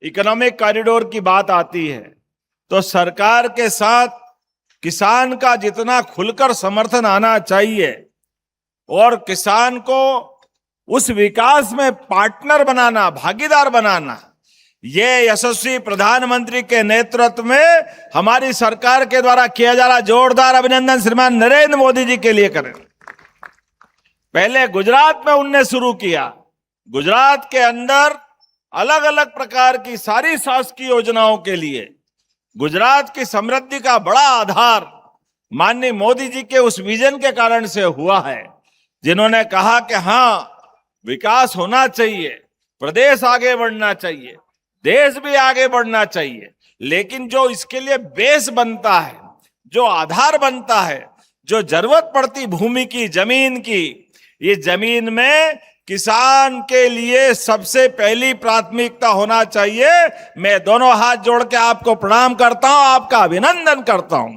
Economic corridor की बात आती है तो सरकार के साथ किसान का जितना खुलकर समर्थन आना चाहिए और किसान को उस विकास में पार्टनर बनाना, भागीदार बनाना, ये यशस्वी प्रधानमंत्री के नेतृत्व में हमारी सरकार के द्वारा किया जा रहा जोरदार अभिनंदन श्रीमान नरेंद्र मोदी जी के लिए करें। पहले गुजरात में उनने शुरू किया। गुजरात के अंदर अलग अलग प्रकार की सारी शासकीय योजनाओं के लिए गुजरात की समृद्धि का बड़ा आधार माननीय मोदी जी के उस विजन के कारण से हुआ है, जिन्होंने कहा कि हाँ, विकास होना चाहिए, प्रदेश आगे बढ़ना चाहिए, देश भी आगे बढ़ना चाहिए, लेकिन जो इसके लिए बेस बनता है, जो आधार बनता है, जो जरूरत पड़ती भूमि की, जमीन की, ये जमीन में किसान के लिए सबसे पहली प्राथमिकता होना चाहिए। मैं दोनों हाथ जोड़ के आपको प्रणाम करता हूं, आपका अभिनंदन करता हूं।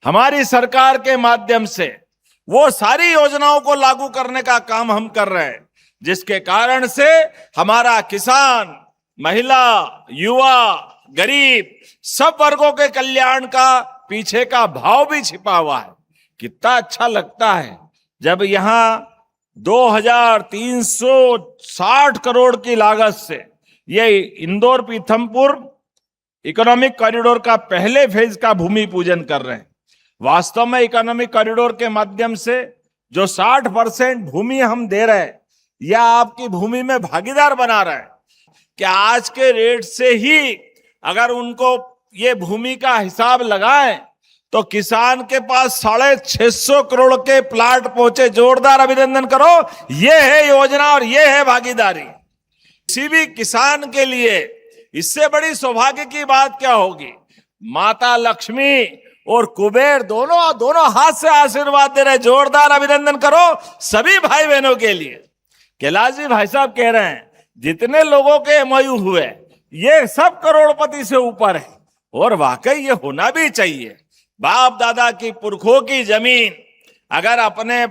हमारी सरकार के माध्यम से वो सारी योजनाओं को लागू करने का काम हम कर रहे हैं, जिसके कारण से हमारा किसान, महिला, युवा, गरीब सब वर्गों के कल्याण का पीछे का भाव भी छिपा हुआ है। कितना अच्छा लगता है जब यहां 2360 करोड़ की लागत से ये इंदौर पीथमपुर इकोनॉमिक कॉरिडोर का पहले फेज का भूमि पूजन कर रहे हैं। वास्तव में इकोनॉमिक कॉरिडोर के माध्यम से जो 60% भूमि हम दे रहे हैं, या आपकी भूमि में भागीदार बना रहा है कि आज के रेट से ही अगर उनको ये भूमि का हिसाब लगाएं तो किसान के पास 650 करोड़ के प्लाट पहुंचे। जोरदार अभिनंदन करो। ये है योजना और ये है भागीदारी। किसी भी किसान के लिए इससे बड़ी सौभाग्य की बात क्या होगी। माता लक्ष्मी और कुबेर दोनों हाथ से आशीर्वाद दे रहे। जोरदार अभिनंदन करो सभी भाई बहनों के लिए। कैलाश जी भाई साहब कह रहे हैं जितने लोगों के एमओयू हुए ये सब करोड़पति से ऊपर है, और वाकई ये होना भी चाहिए। बाप दादा की पुरखों की जमीन अगर अपने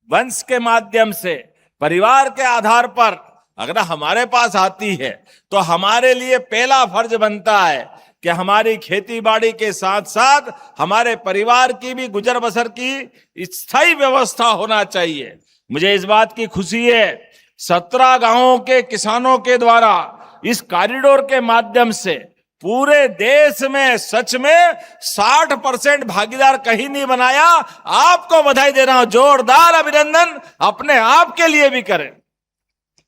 वंश के माध्यम से, परिवार के आधार पर अगर हमारे पास आती है तो हमारे लिए पहला फर्ज बनता है कि हमारी खेती बाड़ी के साथ साथ हमारे परिवार की भी गुजर बसर की स्थायी व्यवस्था होना चाहिए। मुझे इस बात की खुशी है 17 गांवों के किसानों के द्वारा इस कॉरिडोर के माध्यम से पूरे देश में सच में 60% भागीदार कहीं नहीं बनाया। आपको बधाई दे रहा हूं। जोरदार अभिनंदन अपने आप के लिए भी करें।